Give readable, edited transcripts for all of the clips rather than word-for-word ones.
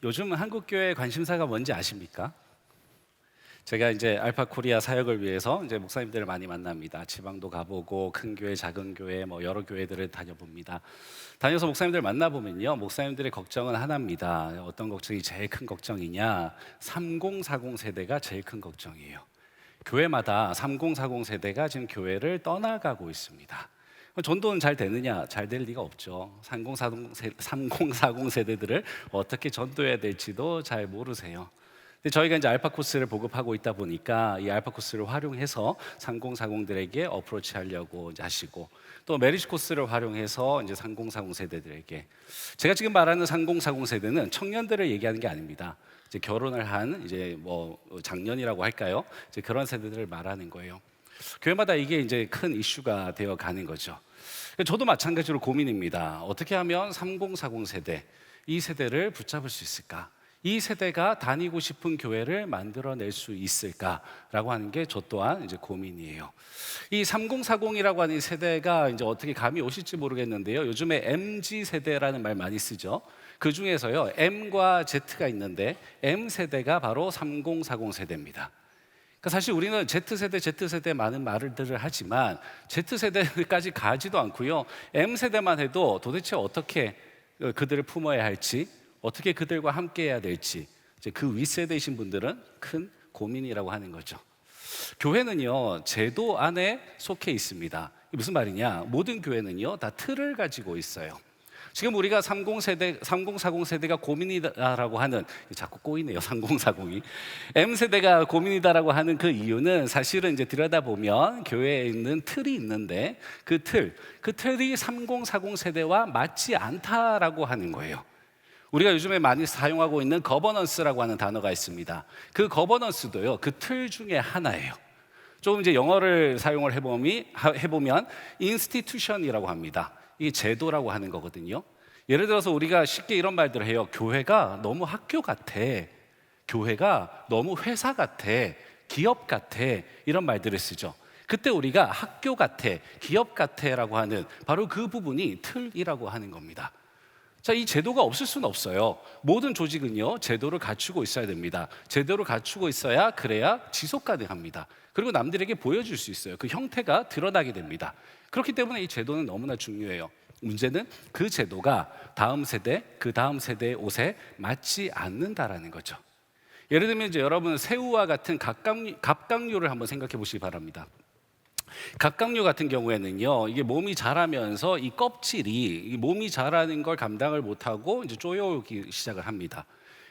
요즘 한국 교회 관심사가 뭔지 아십니까? 제가 이제 알파 코리아 사역을 위해서 이제 목사님들을 많이 만납니다. 지방도 가보고 큰 교회, 작은 교회, 뭐 여러 교회들을 다녀봅니다. 다녀서 목사님들 만나보면요, 목사님들의 걱정은 하나입니다. 어떤 걱정이 제일 큰 걱정이냐? 3040 세대가 제일 큰 걱정이에요. 교회마다 3040 세대가 지금 교회를 떠나가고 있습니다. 전도는 잘 되느냐? 잘 될 리가 없죠. 3040 세대들을 어떻게 전도해야 될지도 잘 모르세요. 근데 저희가 이제 알파 코스를 보급하고 있다 보니까 이 알파 코스를 활용해서 3040들에게 어프로치 하려고 이제 하시고, 또 메리지 코스를 활용해서 이제 3040 세대들에게, 제가 지금 말하는 3040 세대는 청년들을 얘기하는 게 아닙니다. 이제 결혼을 한 이제 뭐 장년이라고 할까요? 이제 그런 세대들을 말하는 거예요. 교회마다 이게 이제 큰 이슈가 되어 가는 거죠. 저도 마찬가지로 고민입니다. 어떻게 하면 3040 세대, 이 세대를 붙잡을 수 있을까? 이 세대가 다니고 싶은 교회를 만들어낼 수 있을까라고 하는 게 저 또한 이제 고민이에요. 이 3040이라고 하는 이 세대가 이제 어떻게 감이 오실지 모르겠는데요. 요즘에 MZ 세대라는 말 많이 쓰죠. 그 중에서요, M과 Z가 있는데 M 세대가 바로 3040 세대입니다. 그러니까 사실 우리는 Z세대 많은 말들을 하지만 Z세대까지 가지도 않고요. M세대만 해도 도대체 어떻게 그들을 품어야 할지, 어떻게 그들과 함께 해야 될지, 이제 그 윗세대이신 분들은 큰 고민이라고 하는 거죠. 교회는요, 제도 안에 속해 있습니다. 이게 무슨 말이냐? 모든 교회는요, 다 틀을 가지고 있어요. 지금 우리가 3040 세대가 고민이다라고 하는, 자꾸 꼬이네요, 3040이. M세대가 고민이다라고 하는 그 이유는 사실은 이제 들여다보면 교회에 있는 틀이 있는데 그 틀이 3040 세대와 맞지 않다라고 하는 거예요. 우리가 요즘에 많이 사용하고 있는 거버넌스라고 하는 단어가 있습니다. 그 거버넌스도요, 그 틀 중에 하나예요. 조금 이제 영어를 사용을 해보면 institution이라고 합니다. 이게 제도라고 하는 거거든요. 예를 들어서 우리가 쉽게 이런 말들을 해요. 교회가 너무 학교 같아. 교회가 너무 회사 같아. 기업 같아. 이런 말들을 쓰죠. 그때 우리가 학교 같아, 기업 같아라고 하는 바로 그 부분이 틀이라고 하는 겁니다. 자, 이 제도가 없을 수는 없어요. 모든 조직은요, 제도를 갖추고 있어야 됩니다. 제도를 갖추고 있어야 그래야 지속 가능합니다. 그리고 남들에게 보여줄 수 있어요. 그 형태가 드러나게 됩니다. 그렇기 때문에 이 제도는 너무나 중요해요. 문제는 그 제도가 다음 세대, 그 다음 세대의 옷에 맞지 않는다라는 거죠. 예를 들면 이제 여러분 새우와 같은 갑각류를 한번 생각해 보시기 바랍니다. 갑각류 같은 경우에는요, 이게 몸이 자라면서 이 껍질이 몸이 자라는 걸 감당을 못하고 이제 쪼여오기 시작을 합니다.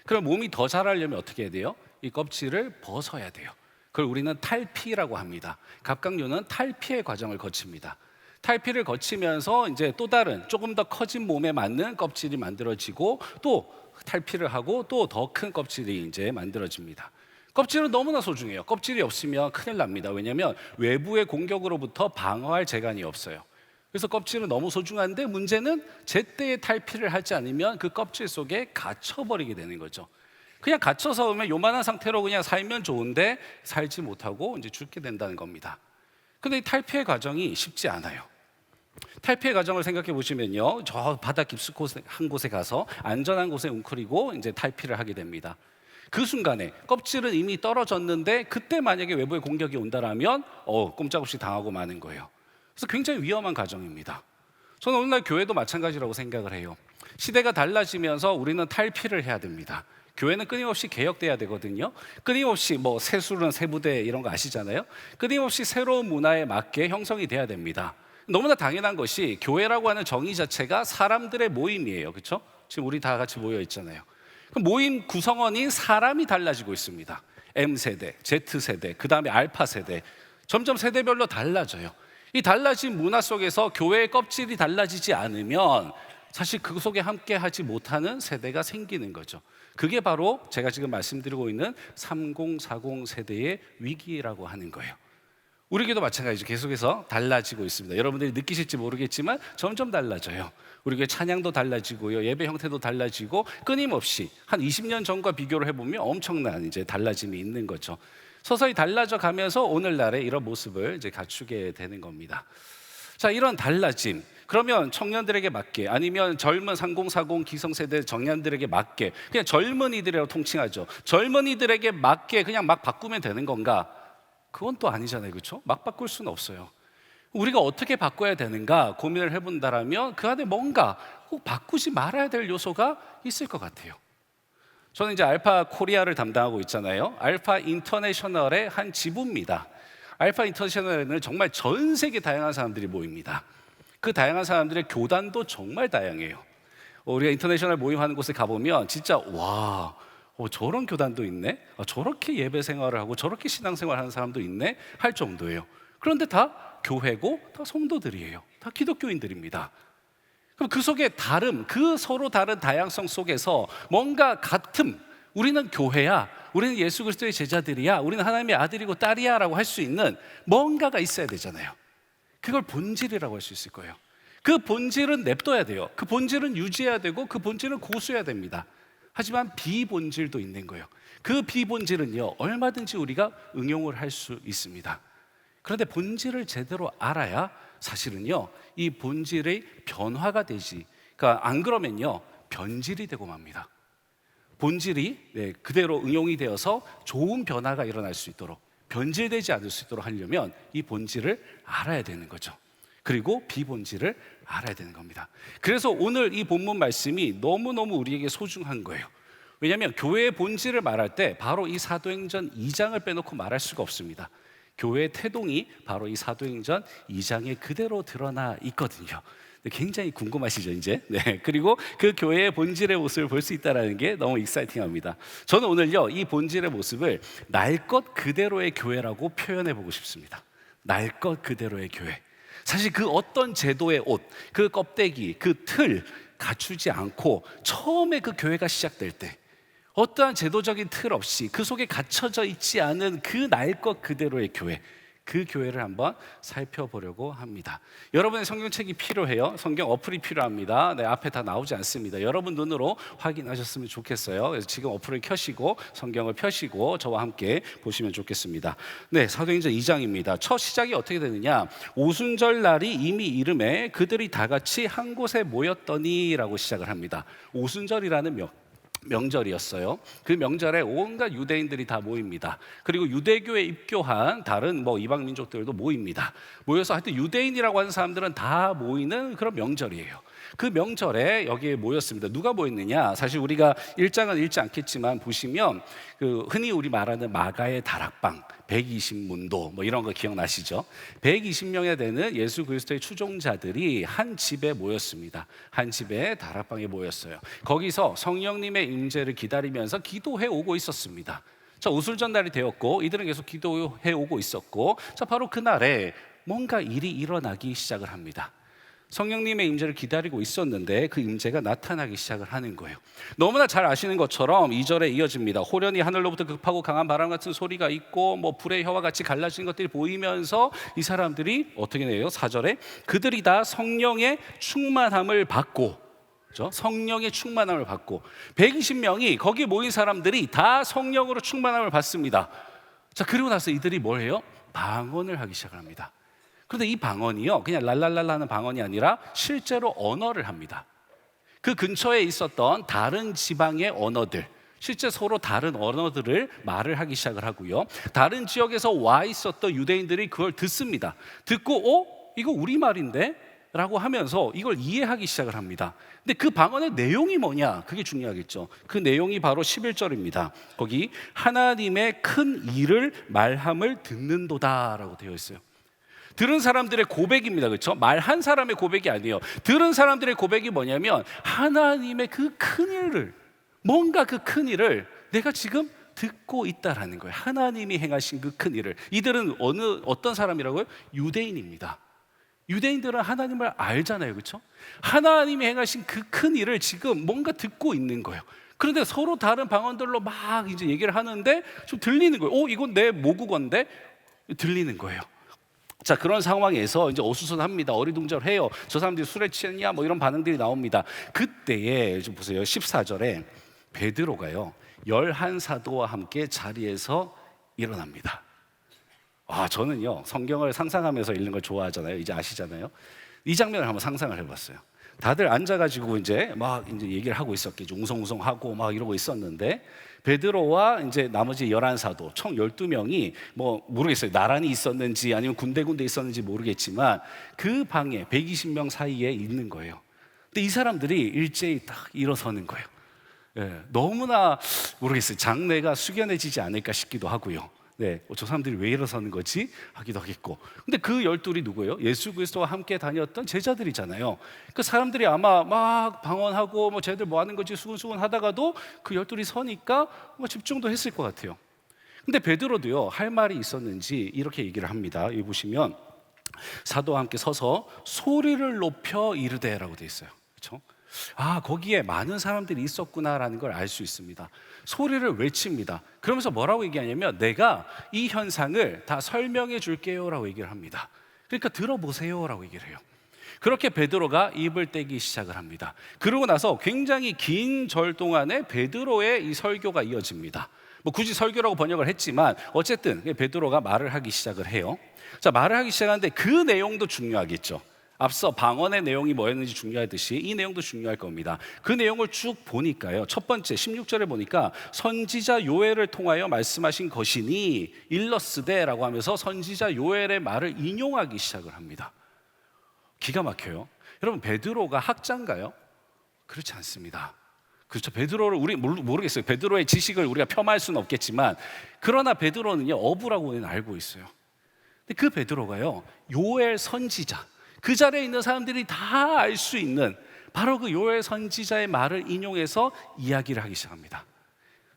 그럼 몸이 더 자라려면 어떻게 해야 돼요? 이 껍질을 벗어야 돼요. 그걸 우리는 탈피라고 합니다. 갑각류는 탈피의 과정을 거칩니다. 탈피를 거치면서 이제 또 다른 조금 더 커진 몸에 맞는 껍질이 만들어지고, 또 탈피를 하고 또 더 큰 껍질이 이제 만들어집니다. 껍질은 너무나 소중해요. 껍질이 없으면 큰일 납니다. 왜냐하면 외부의 공격으로부터 방어할 재간이 없어요. 그래서 껍질은 너무 소중한데 문제는 제때에 탈피를 하지 않으면 그 껍질 속에 갇혀버리게 되는 거죠. 그냥 갇혀서 오면 요만한 상태로 그냥 살면 좋은데 살지 못하고 이제 죽게 된다는 겁니다. 근데 이 탈피의 과정이 쉽지 않아요. 탈피의 과정을 생각해 보시면요, 저 바다 깊숙한 곳에 가서 안전한 곳에 웅크리고 이제 탈피를 하게 됩니다. 그 순간에 껍질은 이미 떨어졌는데 그때 만약에 외부의 공격이 온다라면 꼼짝없이 당하고 마는 거예요. 그래서 굉장히 위험한 과정입니다. 저는 오늘날 교회도 마찬가지라고 생각을 해요. 시대가 달라지면서 우리는 탈피를 해야 됩니다. 교회는 끊임없이 개혁돼야 되거든요. 끊임없이 뭐 세술은 세부대 이런 거 아시잖아요. 끊임없이 새로운 문화에 맞게 형성이 돼야 됩니다. 너무나 당연한 것이 교회라고 하는 정의 자체가 사람들의 모임이에요. 그렇죠? 지금 우리 다 같이 모여 있잖아요. 모임 구성원인 사람이 달라지고 있습니다. M세대, Z세대, 그 다음에 알파세대, 점점 세대별로 달라져요. 이 달라진 문화 속에서 교회의 껍질이 달라지지 않으면 사실 그 속에 함께 하지 못하는 세대가 생기는 거죠. 그게 바로 제가 지금 말씀드리고 있는 3040 세대의 위기라고 하는 거예요. 우리에게도 마찬가지죠. 계속해서 달라지고 있습니다. 여러분들이 느끼실지 모르겠지만 점점 달라져요. 우리 교회 찬양도 달라지고요, 예배 형태도 달라지고, 끊임없이 한 20년 전과 비교를 해보면 엄청난 이제 달라짐이 있는 거죠. 서서히 달라져 가면서 오늘날의 이런 모습을 이제 갖추게 되는 겁니다. 자, 이런 달라짐, 그러면 청년들에게 맞게, 아니면 젊은 3040 기성세대 청년들에게 맞게, 그냥 젊은이들이라고 통칭하죠. 젊은이들에게 맞게 그냥 막 바꾸면 되는 건가? 그건 또 아니잖아요, 그렇죠? 막 바꿀 수는 없어요. 우리가 어떻게 바꿔야 되는가 고민을 해본다라면 그 안에 뭔가 꼭 바꾸지 말아야 될 요소가 있을 것 같아요. 저는 이제 알파 코리아를 담당하고 있잖아요. 알파 인터내셔널의 한 지부입니다. 알파 인터내셔널에는 정말 전 세계 다양한 사람들이 모입니다. 그 다양한 사람들의 교단도 정말 다양해요. 우리가 인터내셔널 모임하는 곳에 가보면 진짜 와, 저런 교단도 있네? 저렇게 예배 생활을 하고 저렇게 신앙생활을 하는 사람도 있네? 할 정도예요. 그런데 다 교회고 다 성도들이에요. 다 기독교인들입니다. 그럼 그 속에 다름, 그 서로 다른 다양성 속에서 뭔가 같음, 우리는 교회야, 우리는 예수 그리스도의 제자들이야, 우리는 하나님의 아들이고 딸이야 라고 할 수 있는 뭔가가 있어야 되잖아요. 그걸 본질이라고 할 수 있을 거예요. 그 본질은 냅둬야 돼요. 그 본질은 유지해야 되고 그 본질은 고수해야 됩니다. 하지만 비본질도 있는 거예요. 그 비본질은요, 얼마든지 우리가 응용을 할 수 있습니다. 그런데 본질을 제대로 알아야 사실은요, 이 본질의 변화가 되지, 그러니까 안 그러면요 변질이 되고 맙니다. 본질이 그대로 응용이 되어서 좋은 변화가 일어날 수 있도록, 변질되지 않을 수 있도록 하려면 이 본질을 알아야 되는 거죠. 그리고 비본질을 알아야 되는 겁니다. 그래서 오늘 이 본문 말씀이 너무너무 우리에게 소중한 거예요. 왜냐하면 교회의 본질을 말할 때 바로 이 사도행전 2장을 빼놓고 말할 수가 없습니다. 교회의 태동이 바로 이 사도행전 2장에 그대로 드러나 있거든요. 굉장히 궁금하시죠, 이제? 네. 그리고 그 교회의 본질의 모습을 볼 수 있다는 게 너무 익사이팅합니다. 저는 오늘요, 이 본질의 모습을 날 것 그대로의 교회라고 표현해 보고 싶습니다. 날 것 그대로의 교회. 사실 그 어떤 제도의 옷, 그 껍데기, 그 틀 갖추지 않고 처음에 그 교회가 시작될 때 어떠한 제도적인 틀 없이 그 속에 갇혀져 있지 않은 그 날 것 그대로의 교회, 그 교회를 한번 살펴보려고 합니다. 여러분의 성경책이 필요해요. 성경 어플이 필요합니다. 네, 앞에 다 나오지 않습니다. 여러분 눈으로 확인하셨으면 좋겠어요. 그래서 지금 어플을 켜시고 성경을 펴시고 저와 함께 보시면 좋겠습니다. 네, 사도행전 2장입니다. 첫 시작이 어떻게 되느냐? 오순절 날이 이미 이름에 그들이 다 같이 한 곳에 모였더니라고 시작을 합니다. 오순절이라는 명절이었어요. 그 명절에 온갖 유대인들이 다 모입니다. 그리고 유대교에 입교한 다른 이방 민족들도 모입니다. 모여서 하여튼 유대인이라고 하는 사람들은 다 모이는 그런 명절이에요. 그 명절에 여기에 모였습니다. 누가 모였느냐? 사실 우리가 1장은 읽지 않겠지만 보시면 그 흔히 우리 말하는 마가의 다락방 120문도 이런 거 기억나시죠? 120명에 되는 예수 그리스도의 추종자들이 한 집에 모였습니다. 한 집에 다락방에 모였어요. 거기서 성령님의 임재를 기다리면서 기도해 오고 있었습니다. 자, 오순절날이 되었고 이들은 계속 기도해 오고 있었고, 자, 바로 그날에 뭔가 일이 일어나기 시작을 합니다. 성령님의 임재를 기다리고 있었는데 그 임재가 나타나기 시작을 하는 거예요. 너무나 잘 아시는 것처럼 2절에 이어집니다. 호련히 하늘로부터 급하고 강한 바람 같은 소리가 있고 불의 혀와 같이 갈라지는 것들이 보이면서 이 사람들이 어떻게 해요? 4절에 그들이 다 성령의 충만함을 받고, 그렇죠? 성령의 충만함을 받고 120명이 거기에 모인 사람들이 다 성령으로 충만함을 받습니다. 자, 그리고 나서 이들이 뭘 해요? 방언을 하기 시작을 합니다. 그런데 이 방언이요, 그냥 랄랄랄라 하는 방언이 아니라 실제로 언어를 합니다. 그 근처에 있었던 다른 지방의 언어들, 실제 서로 다른 언어들을 말을 하기 시작을 하고요, 다른 지역에서 와 있었던 유대인들이 그걸 듣습니다. 듣고 이거 우리말인데? 라고 하면서 이걸 이해하기 시작을 합니다. 근데 그 방언의 내용이 뭐냐? 그게 중요하겠죠. 그 내용이 바로 11절입니다. 거기 하나님의 큰 일을 말함을 듣는도다 라고 되어 있어요. 들은 사람들의 고백입니다. 그렇죠? 말한 사람의 고백이 아니에요. 들은 사람들의 고백이 뭐냐면 하나님의 그 큰 일을, 뭔가 그 큰 일을 내가 지금 듣고 있다라는 거예요. 하나님이 행하신 그 큰 일을. 이들은 어떤 사람이라고요? 유대인입니다. 유대인들은 하나님을 알잖아요. 그렇죠? 하나님이 행하신 그 큰 일을 지금 뭔가 듣고 있는 거예요. 그런데 서로 다른 방언들로 막 이제 얘기를 하는데 좀 들리는 거예요. 이건 내 모국어인데? 들리는 거예요. 자, 그런 상황에서 이제 어수선합니다. 어리둥절해요. 저 사람들이 술에 취했냐? 이런 반응들이 나옵니다. 그때에 좀 보세요. 14절에 베드로가요 11사도와 함께 자리에서 일어납니다. 저는요 성경을 상상하면서 읽는 걸 좋아하잖아요. 이제 아시잖아요. 이 장면을 한번 상상을 해봤어요. 다들 앉아가지고 이제 막 이제 얘기를 하고 있었겠죠. 웅성웅성하고 막 이러고 있었는데 베드로와 이제 나머지 11사도 총 12명이 뭐 모르겠어요. 나란히 있었는지 아니면 군데군데 있었는지 모르겠지만 그 방에 120명 사이에 있는 거예요. 근데 이 사람들이 일제히 딱 일어서는 거예요. 예, 너무나 모르겠어요. 장래가 숙연해지지 않을까 싶기도 하고요. 네, 저 사람들이 왜 일어서는 거지? 하기도 하겠고. 근데 그 12이 누구예요? 예수 그리스도와 함께 다녔던 제자들이잖아요. 그 사람들이 아마 막 방언하고 뭐 쟤들 뭐 하는 거지 수근수근 하다가도 그 12이 서니까 뭐 집중도 했을 것 같아요. 근데 베드로도요, 할 말이 있었는지 이렇게 얘기를 합니다. 여기 보시면 사도와 함께 서서 소리를 높여 이르되라고 돼 있어요. 그렇죠? 아, 거기에 많은 사람들이 있었구나라는 걸 알 수 있습니다. 소리를 외칩니다. 그러면서 뭐라고 얘기하냐면 내가 이 현상을 다 설명해 줄게요 라고 얘기를 합니다. 그러니까 들어보세요 라고 얘기를 해요. 그렇게 베드로가 입을 떼기 시작을 합니다. 그러고 나서 굉장히 긴 절 동안에 베드로의 이 설교가 이어집니다. 뭐 굳이 설교라고 번역을 했지만 어쨌든 베드로가 말을 하기 시작을 해요. 자, 말을 하기 시작하는데 그 내용도 중요하겠죠. 앞서 방언의 내용이 뭐였는지 중요하듯이 이 내용도 중요할 겁니다. 그 내용을 쭉 보니까요, 첫 번째 16절에 보니까 선지자 요엘을 통하여 말씀하신 것이니 일러스되라고 하면서 선지자 요엘의 말을 인용하기 시작을 합니다. 기가 막혀요. 여러분, 베드로가 학자인가요? 그렇지 않습니다. 그렇죠. 베드로를 우리 모르겠어요. 베드로의 지식을 우리가 폄하할 수는 없겠지만 그러나 베드로는요, 어부라고는 알고 있어요. 근데 그 베드로가요, 요엘 선지자, 그 자리에 있는 사람들이 다 알 수 있는 바로 그 요엘 선지자의 말을 인용해서 이야기를 하기 시작합니다.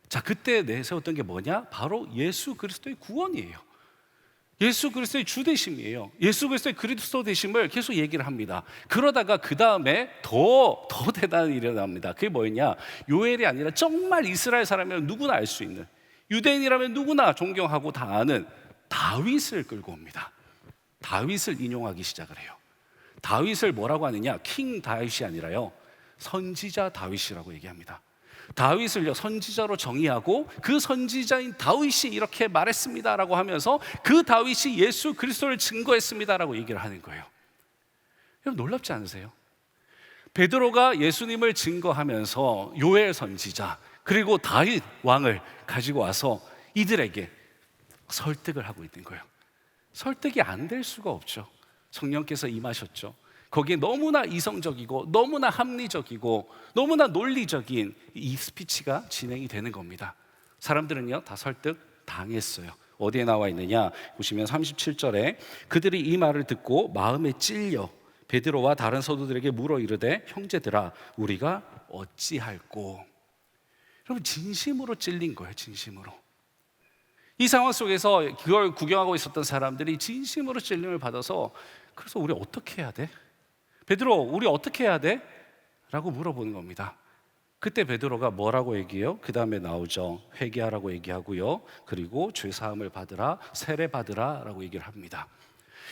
자, 그때 내세웠던 게 뭐냐? 바로 예수 그리스도의 구원이에요. 예수 그리스도의 주 되심이에요. 예수 그리스도의 그리스도 되심을 계속 얘기를 합니다. 그러다가 그 다음에 더 대단한 일이 일어납니다. 그게 뭐였냐? 요엘이 아니라 정말 이스라엘 사람이면 누구나 알 수 있는, 유대인이라면 누구나 존경하고 다 아는 다윗을 끌고 옵니다. 다윗을 인용하기 시작을 해요. 다윗을 뭐라고 하느냐? 킹 다윗이 아니라요, 선지자 다윗이라고 얘기합니다. 다윗을요, 선지자로 정의하고 그 선지자인 다윗이 이렇게 말했습니다라고 하면서 그 다윗이 예수 그리스도를 증거했습니다라고 얘기를 하는 거예요. 여러분, 놀랍지 않으세요? 베드로가 예수님을 증거하면서 요엘 선지자 그리고 다윗 왕을 가지고 와서 이들에게 설득을 하고 있는 거예요. 설득이 안 될 수가 없죠. 성령께서 임하셨죠. 거기에 너무나 이성적이고 너무나 합리적이고 너무나 논리적인 이 스피치가 진행이 되는 겁니다. 사람들은요, 다 설득 당했어요. 어디에 나와 있느냐? 보시면 37절에 그들이 이 말을 듣고 마음에 찔려 베드로와 다른 서도들에게 물어 이르되 형제들아 우리가 어찌할꼬. 여러분, 진심으로 찔린 거예요. 진심으로. 이 상황 속에서 그걸 구경하고 있었던 사람들이 진심으로 찔림을 받아서 그래서 우리 어떻게 해야 돼? 베드로, 우리 어떻게 해야 돼? 라고 물어보는 겁니다. 그때 베드로가 뭐라고 얘기해요? 그 다음에 나오죠. 회개하라고 얘기하고요, 그리고 죄사함을 받으라, 세례 받으라 라고 얘기를 합니다.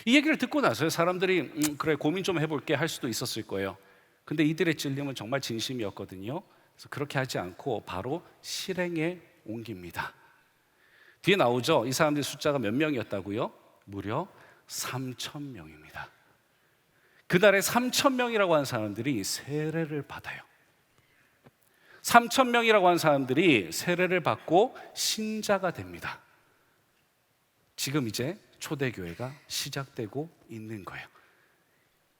이 얘기를 듣고 나서요, 사람들이 그래 고민 좀 해볼게 할 수도 있었을 거예요. 근데 이들의 찔림은 정말 진심이었거든요. 그래서 그렇게 하지 않고 바로 실행에 옮깁니다. 뒤에 나오죠. 이 사람들의 숫자가 몇 명이었다고요? 무려 3,000명입니다. 그날에 3,000명이라고 하는 사람들이 세례를 받아요. 3,000명이라고 하는 사람들이 세례를 받고 신자가 됩니다. 지금 이제 초대교회가 시작되고 있는 거예요.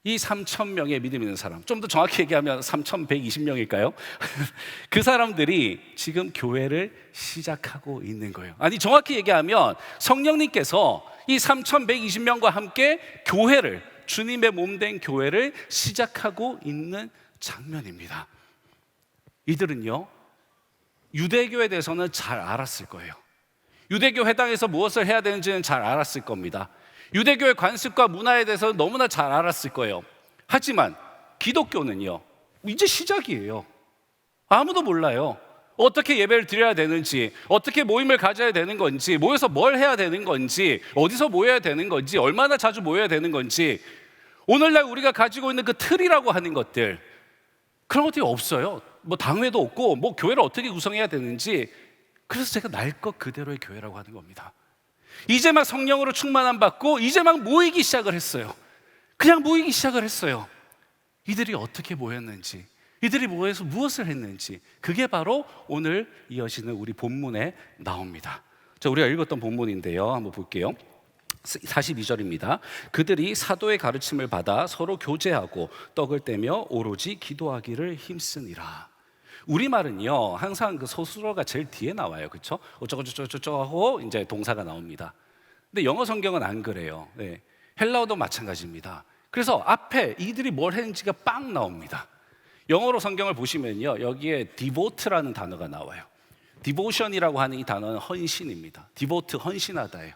이 3,000명의 믿음 있는 사람, 좀 더 정확히 얘기하면 3,120명일까요? 그 사람들이 지금 교회를 시작하고 있는 거예요. 아니, 정확히 얘기하면 성령님께서 이 3,120명과 함께 교회를, 주님의 몸된 교회를 시작하고 있는 장면입니다. 이들은요, 유대교에 대해서는 잘 알았을 거예요. 유대교 회당에서 무엇을 해야 되는지는 잘 알았을 겁니다. 유대교의 관습과 문화에 대해서 너무나 잘 알았을 거예요. 하지만 기독교는요, 이제 시작이에요. 아무도 몰라요. 어떻게 예배를 드려야 되는지, 어떻게 모임을 가져야 되는 건지, 모여서 뭘 해야 되는 건지, 어디서 모여야 되는 건지, 얼마나 자주 모여야 되는 건지, 오늘날 우리가 가지고 있는 그 틀이라고 하는 것들, 그런 것들이 없어요. 뭐 당회도 없고, 뭐 교회를 어떻게 구성해야 되는지. 그래서 제가 날 것 그대로의 교회라고 하는 겁니다. 이제 막 성령으로 충만함 받고 이제 막 모이기 시작을 했어요. 그냥 모이기 시작을 했어요. 이들이 어떻게 모였는지, 이들이 모여서 무엇을 했는지, 그게 바로 오늘 이어지는 우리 본문에 나옵니다. 자, 우리가 읽었던 본문인데요, 한번 볼게요. 42절입니다. 그들이 사도의 가르침을 받아 서로 교제하고 떡을 떼며 오로지 기도하기를 힘쓰니라. 우리말은요, 항상 그 소수어가 제일 뒤에 나와요. 그렇죠? 어쩌고저쩌고 하고 이제 동사가 나옵니다. 근데 영어 성경은 안 그래요. 네. 헬라어도 마찬가지입니다. 그래서 앞에 이들이 뭘 했는지가 빵 나옵니다. 영어로 성경을 보시면요, 여기에 devote라는 단어가 나와요. devotion이라고 하는 이 단어는 헌신입니다. devote, 헌신하다예요.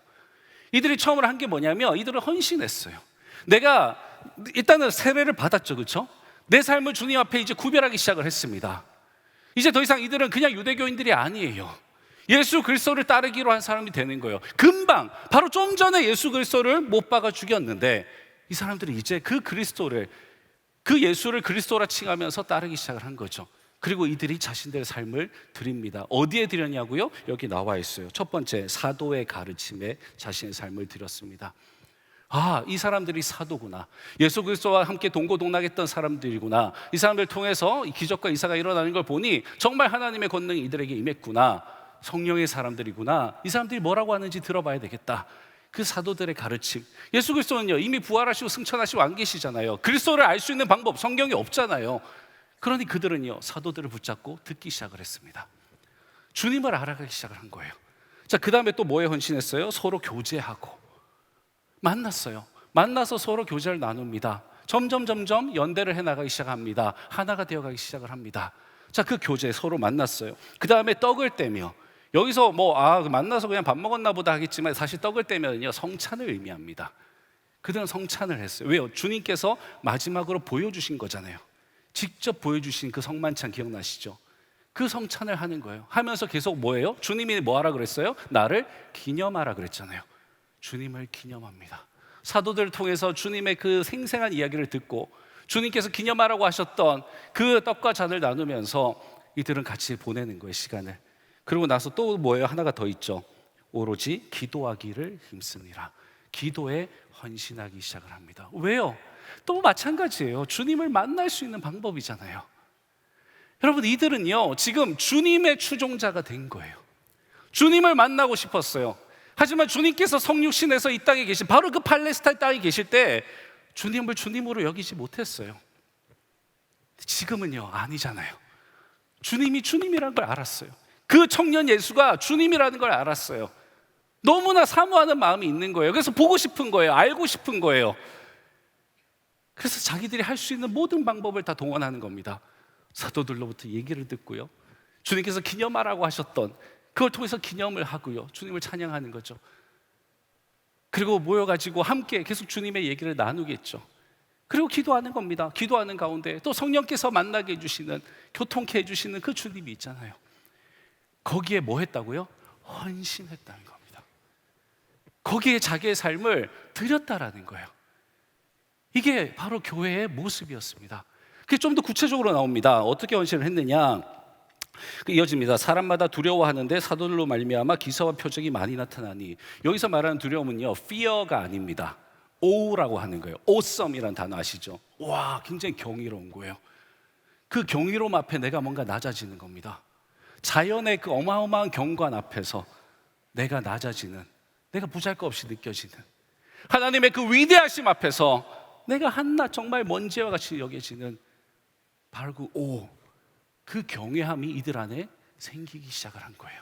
이들이 처음으로 한 게 뭐냐면 이들은 헌신했어요. 내가 일단은 세례를 받았죠, 그렇죠? 내 삶을 주님 앞에 이제 구별하기 시작을 했습니다. 이제 더 이상 이들은 그냥 유대교인들이 아니에요. 예수 그리스도를 따르기로 한 사람이 되는 거예요. 금방 바로 좀 전에 예수 그리스도를 못 박아 죽였는데 이 사람들이 이제 그 그리스도를, 그 예수를 그리스도라 칭하면서 따르기 시작을 한 거죠. 그리고 이들이 자신들의 삶을 드립니다. 어디에 드렸냐고요? 여기 나와 있어요. 첫 번째, 사도의 가르침에 자신의 삶을 드렸습니다. 아, 이 사람들이 사도구나. 예수 그리스도와 함께 동고동락했던 사람들이구나. 이 사람들을 통해서 기적과 이사가 일어나는 걸 보니 정말 하나님의 권능이 이들에게 임했구나. 성령의 사람들이구나. 이 사람들이 뭐라고 하는지 들어봐야 되겠다. 그 사도들의 가르침. 예수 그리스도는요, 이미 부활하시고 승천하시고 안 계시잖아요. 그리스도를 알 수 있는 방법, 성경이 없잖아요. 그러니 그들은요, 사도들을 붙잡고 듣기 시작을 했습니다. 주님을 알아가기 시작을 한 거예요. 자, 그 다음에 또 뭐에 헌신했어요? 서로 교제하고 만났어요. 만나서 서로 교제를 나눕니다. 점점 연대를 해나가기 시작합니다. 하나가 되어가기 시작을 합니다. 자, 그 교제 서로 만났어요. 그 다음에 떡을 떼며, 여기서 만나서 그냥 밥 먹었나 보다 하겠지만 사실 떡을 떼면요, 성찬을 의미합니다. 그들은 성찬을 했어요. 왜요? 주님께서 마지막으로 보여주신 거잖아요. 직접 보여주신 그 성만찬 기억나시죠? 그 성찬을 하는 거예요. 하면서 계속 뭐예요? 주님이 뭐 하라 그랬어요? 나를 기념하라 그랬잖아요. 주님을 기념합니다. 사도들을 통해서 주님의 그 생생한 이야기를 듣고 주님께서 기념하라고 하셨던 그 떡과 잔을 나누면서 이들은 같이 보내는 거예요, 시간을. 그리고 나서 또 뭐예요? 하나가 더 있죠. 오로지 기도하기를 힘쓰니라. 기도에 헌신하기 시작을 합니다. 왜요? 또 마찬가지예요. 주님을 만날 수 있는 방법이잖아요. 여러분, 이들은요, 지금 주님의 추종자가 된 거예요. 주님을 만나고 싶었어요. 하지만 주님께서 성육신에서 이 땅에 계신, 바로 그 팔레스타인 땅에 계실 때 주님을 주님으로 여기지 못했어요. 지금은요, 아니잖아요. 주님이 주님이라는 걸 알았어요. 그 청년 예수가 주님이라는 걸 알았어요. 너무나 사모하는 마음이 있는 거예요. 그래서 보고 싶은 거예요. 알고 싶은 거예요. 그래서 자기들이 할 수 있는 모든 방법을 다 동원하는 겁니다. 사도들로부터 얘기를 듣고요, 주님께서 기념하라고 하셨던 그걸 통해서 기념을 하고요, 주님을 찬양하는 거죠. 그리고 모여가지고 함께 계속 주님의 얘기를 나누겠죠. 그리고 기도하는 겁니다. 기도하는 가운데 또 성령께서 만나게 해주시는, 교통케 해주시는 그 주님이 있잖아요. 거기에 뭐 했다고요? 헌신했다는 겁니다. 거기에 자기의 삶을 드렸다라는 거예요. 이게 바로 교회의 모습이었습니다. 그게 좀 더 구체적으로 나옵니다. 어떻게 헌신을 했느냐? 이어집니다. 사람마다 두려워하는데 사도들로 말미암아 기사와 표적이 많이 나타나니. 여기서 말하는 두려움은요, fear가 아닙니다. aw라고 하는 거예요. awesome이라는 단어 아시죠? 와, 굉장히 경이로운 거예요. 그 경이로움 앞에 내가 뭔가 낮아지는 겁니다. 자연의 그 어마어마한 경관 앞에서 내가 낮아지는, 내가 보잘것없이 느껴지는 하나님의 그 위대하심 앞에서 내가 한낱 정말 먼지와 같이 여겨지는 바로 그 경외함이 이들 안에 생기기 시작을 한 거예요.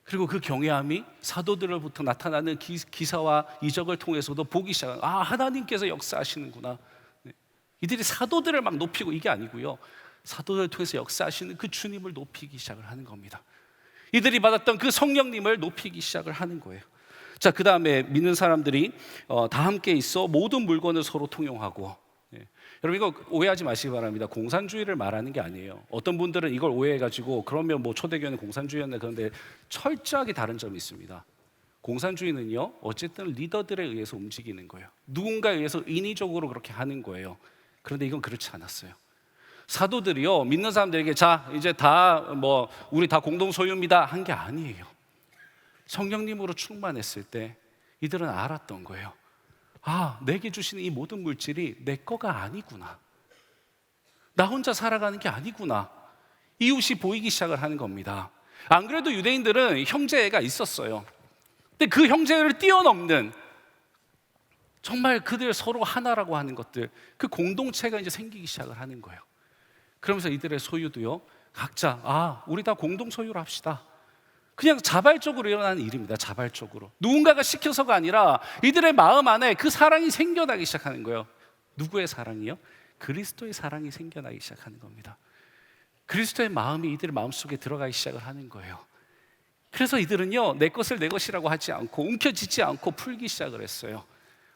그리고 그 경외함이 사도들로부터 나타나는 기사와 이적을 통해서도 보기 시작한, 하나님께서 역사하시는구나. 이들이 사도들을 막 높이고 이게 아니고요, 사도들을 통해서 역사하시는 그 주님을 높이기 시작을 하는 겁니다. 이들이 받았던 그 성령님을 높이기 시작을 하는 거예요. 자, 그 다음에 믿는 사람들이 다 함께 있어 모든 물건을 서로 통용하고. 여러분, 이거 오해하지 마시기 바랍니다. 공산주의를 말하는 게 아니에요. 어떤 분들은 이걸 오해해가지고 그러면 뭐 초대교회는 공산주의였네, 그런데 철저하게 다른 점이 있습니다. 공산주의는요, 어쨌든 리더들에 의해서 움직이는 거예요. 누군가에 의해서 인위적으로 그렇게 하는 거예요. 그런데 이건 그렇지 않았어요. 사도들이요, 믿는 사람들에게 자, 이제 우리 다 공동 소유입니다 한 게 아니에요. 성령님으로 충만했을 때 이들은 알았던 거예요. 아, 내게 주시는 이 모든 물질이 내 거가 아니구나. 나 혼자 살아가는 게 아니구나. 이웃이 보이기 시작을 하는 겁니다. 안 그래도 유대인들은 형제가 있었어요. 근데 그 형제를 뛰어넘는, 정말 그들 서로 하나라고 하는 것들, 그 공동체가 이제 생기기 시작을 하는 거예요. 그러면서 이들의 소유도요, 각자 우리 다 공동 소유로 합시다. 그냥 자발적으로 일어나는 일입니다. 자발적으로. 누군가가 시켜서가 아니라 이들의 마음 안에 그 사랑이 생겨나기 시작하는 거예요. 누구의 사랑이요? 그리스도의 사랑이 생겨나기 시작하는 겁니다. 그리스도의 마음이 이들의 마음속에 들어가기 시작을 하는 거예요. 그래서 이들은요, 내 것을 내 것이라고 하지 않고 움켜쥐지 않고 풀기 시작을 했어요.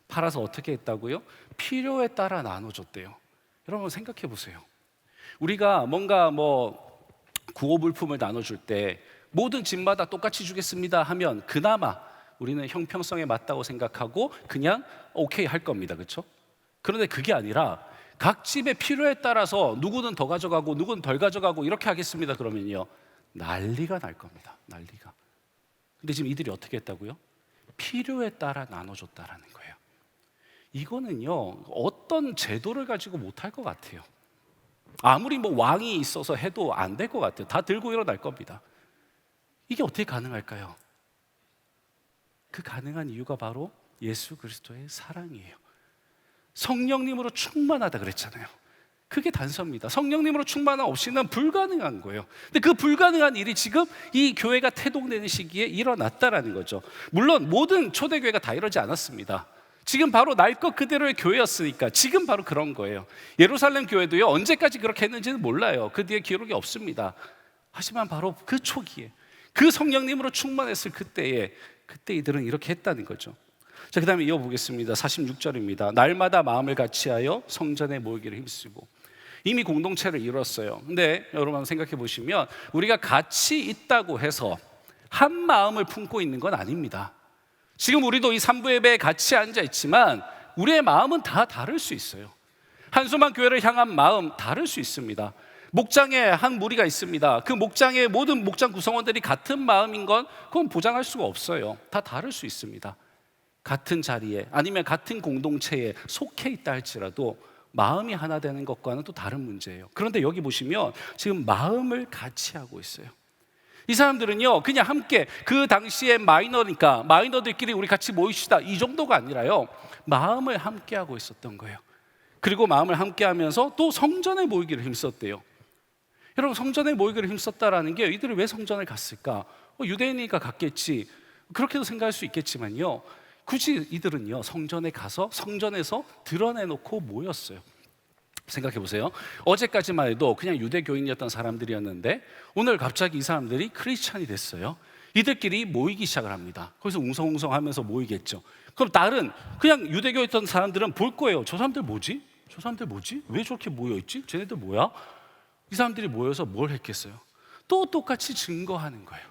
팔아서 어떻게 했다고요? 필요에 따라 나눠줬대요. 여러분 생각해 보세요. 우리가 뭔가 구호물품을 나눠줄 때 모든 집마다 똑같이 주겠습니다 하면 그나마 우리는 형평성에 맞다고 생각하고 그냥 오케이 할 겁니다. 그렇죠? 그런데 그게 아니라 각 집의 필요에 따라서 누구는 더 가져가고 누구는 덜 가져가고 이렇게 하겠습니다 그러면요, 난리가 날 겁니다. 난리가. 근데 지금 이들이 어떻게 했다고요? 필요에 따라 나눠줬다라는 거예요. 이거는요, 어떤 제도를 가지고 못할 것 같아요. 아무리 왕이 있어서 해도 안 될 것 같아요. 다 들고 일어날 겁니다. 이게 어떻게 가능할까요? 그 가능한 이유가 바로 예수 그리스도의 사랑이에요. 성령님으로 충만하다 그랬잖아요. 그게 단서입니다. 성령님으로 충만함 없이는 불가능한 거예요. 근데 그 불가능한 일이 지금 이 교회가 태동되는 시기에 일어났다라는 거죠. 물론 모든 초대교회가 다 이러지 않았습니다. 지금 바로 날 것 그대로의 교회였으니까 지금 바로 그런 거예요. 예루살렘 교회도요, 언제까지 그렇게 했는지는 몰라요. 그 뒤에 기록이 없습니다. 하지만 바로 그 초기에, 그 성령님으로 충만했을 그때 이들은 이렇게 했다는 거죠. 자, 그 다음에 이어보겠습니다. 46절입니다. 날마다 마음을 같이하여 성전에 모이기를 힘쓰고. 이미 공동체를 이뤘어요. 근데 여러분 한번 생각해 보시면 우리가 같이 있다고 해서 한 마음을 품고 있는 건 아닙니다. 지금 우리도 이 삼부 예배에 같이 앉아 있지만 우리의 마음은 다 다를 수 있어요. 한수만 교회를 향한 마음 다를 수 있습니다. 목장에 한 무리가 있습니다. 그 목장의 모든 목장 구성원들이 같은 마음인 건 그건 보장할 수가 없어요. 다 다를 수 있습니다. 같은 자리에 아니면 같은 공동체에 속해 있다 할지라도 마음이 하나 되는 것과는 또 다른 문제예요. 그런데 여기 보시면 지금 마음을 같이 하고 있어요. 이 사람들은요, 그냥 함께, 그 당시에 마이너니까 마이너들끼리 우리 같이 모이시다 이 정도가 아니라요, 마음을 함께 하고 있었던 거예요. 그리고 마음을 함께 하면서 또 성전에 모이기를 힘썼대요. 여러분, 성전에 모이기를 힘썼다라는 게 이들이 왜 성전을 갔을까? 유대인이니까 갔겠지, 그렇게도 생각할 수 있겠지만요, 굳이 이들은요, 성전에 가서 성전에서 드러내놓고 모였어요. 생각해 보세요. 어제까지만 해도 그냥 유대교인이었던 사람들이었는데 오늘 갑자기 이 사람들이 크리스찬이 됐어요. 이들끼리 모이기 시작을 합니다. 거기서 웅성웅성하면서 모이겠죠. 그럼 다른 그냥 유대교였던 사람들은 볼 거예요. 저 사람들 뭐지? 저 사람들 뭐지? 왜 저렇게 모여있지? 쟤네들 뭐야? 이 사람들이 모여서 뭘 했겠어요? 또 똑같이 증거하는 거예요.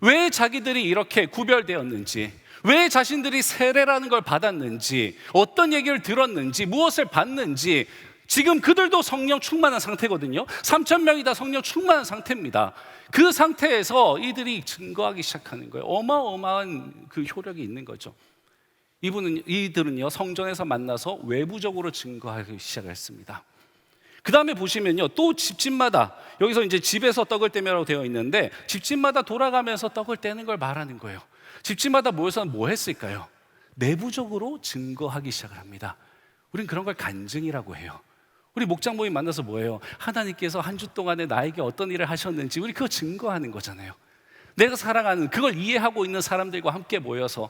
왜 자기들이 이렇게 구별되었는지, 왜 자신들이 세례라는 걸 받았는지, 어떤 얘기를 들었는지, 무엇을 봤는지, 지금 그들도 성령 충만한 상태거든요. 3,000명이 다 성령 충만한 상태입니다. 그 상태에서 이들이 증거하기 시작하는 거예요. 어마어마한 그 효력이 있는 거죠. 이들은요, 성전에서 만나서 외부적으로 증거하기 시작했습니다. 그 다음에 보시면요, 또 집집마다, 여기서 이제 집에서 떡을 떼며라고 되어 있는데 집집마다 돌아가면서 떡을 떼는 걸 말하는 거예요. 집집마다 모여서 뭐 했을까요? 내부적으로 증거하기 시작을 합니다. 우린 그런 걸 간증이라고 해요. 우리 목장 모임 만나서 뭐예요? 하나님께서 한 주 동안에 나에게 어떤 일을 하셨는지 우리 그거 증거하는 거잖아요. 내가 사랑하는, 그걸 이해하고 있는 사람들과 함께 모여서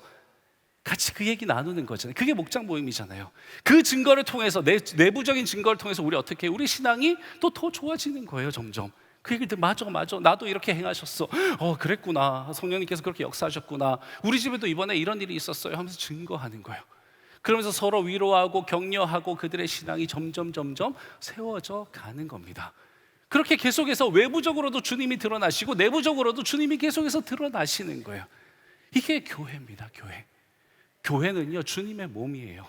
같이 그 얘기 나누는 거잖아요. 그게 목장 모임이잖아요. 그 증거를 통해서, 내부적인 증거를 통해서 우리 어떻게, 우리 신앙이 또 더 좋아지는 거예요. 점점 그 얘기들, 맞아 나도 이렇게 행하셨어, 그랬구나, 성령님께서 그렇게 역사하셨구나, 우리 집에도 이번에 이런 일이 있었어요 하면서 증거하는 거예요. 그러면서 서로 위로하고 격려하고 그들의 신앙이 점점 세워져 가는 겁니다. 그렇게 계속해서 외부적으로도 주님이 드러나시고 내부적으로도 주님이 계속해서 드러나시는 거예요. 이게 교회입니다. 교회는요, 주님의 몸이에요.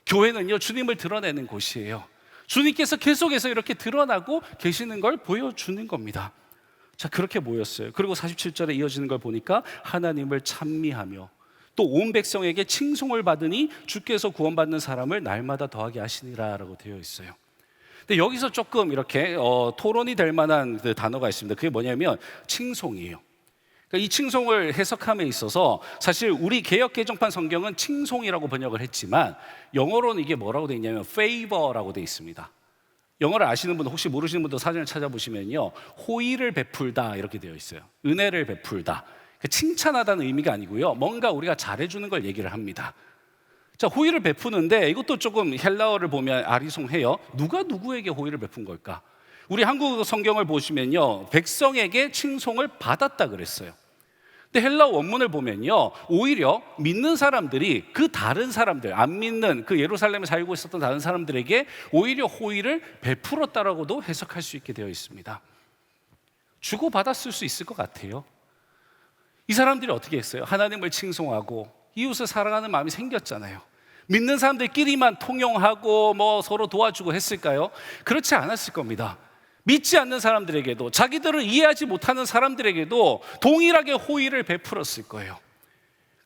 교회는요, 주님을 드러내는 곳이에요. 주님께서 계속해서 이렇게 드러나고 계시는 걸 보여주는 겁니다. 자, 그렇게 모였어요. 그리고 47절에 이어지는 걸 보니까 하나님을 찬미하며, 또 온 백성에게 칭송을 받으니 주께서 구원받는 사람을 날마다 더하게 하시니라라고 되어 있어요. 근데 여기서 조금 이렇게 토론이 될 만한 그 단어가 있습니다. 그게 뭐냐면 칭송이에요. 그러니까 이 칭송을 해석함에 있어서 사실 우리 개역 개정판 성경은 칭송이라고 번역을 했지만 영어로는 이게 뭐라고 되어 있냐면 favor라고 되어 있습니다. 영어를 아시는 분, 혹시 모르시는 분도 사전을 찾아보시면요, 호의를 베풀다 이렇게 되어 있어요. 은혜를 베풀다. 칭찬하다는 의미가 아니고요, 뭔가 우리가 잘해주는 걸 얘기를 합니다. 자, 호의를 베푸는데 이것도 조금 헬라어를 보면 아리송해요. 누가 누구에게 호의를 베푼 걸까? 우리 한국 성경을 보시면요, 백성에게 칭송을 받았다 그랬어요. 근데 헬라어 원문을 보면요, 오히려 믿는 사람들이 그 다른 사람들, 안 믿는 그 예루살렘에 살고 있었던 다른 사람들에게 오히려 호의를 베풀었다라고도 해석할 수 있게 되어 있습니다. 주고받았을 수 있을 것 같아요. 이 사람들이 어떻게 했어요? 하나님을 칭송하고 이웃을 사랑하는 마음이 생겼잖아요. 믿는 사람들끼리만 통용하고 서로 도와주고 했을까요? 그렇지 않았을 겁니다. 믿지 않는 사람들에게도, 자기들을 이해하지 못하는 사람들에게도 동일하게 호의를 베풀었을 거예요.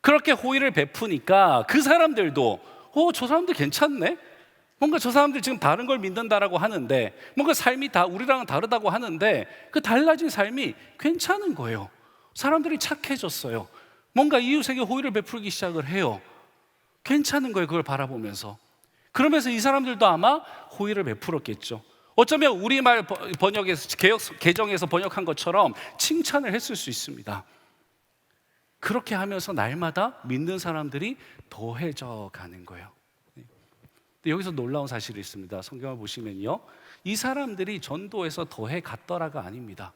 그렇게 호의를 베푸니까 그 사람들도 저 사람들 괜찮네? 뭔가 저 사람들 지금 다른 걸 믿는다라고 하는데, 뭔가 삶이 다 우리랑은 다르다고 하는데 그 달라진 삶이 괜찮은 거예요. 사람들이 착해졌어요. 뭔가 이웃에게 호의를 베풀기 시작을 해요. 괜찮은 거예요, 그걸 바라보면서. 그러면서 이 사람들도 아마 호의를 베풀었겠죠. 어쩌면 우리말 번역에서, 개정에서 번역한 것처럼 칭찬을 했을 수 있습니다. 그렇게 하면서 날마다 믿는 사람들이 더해져 가는 거예요. 근데 여기서 놀라운 사실이 있습니다. 성경을 보시면요, 이 사람들이 전도해서 더해 갔더라가 아닙니다.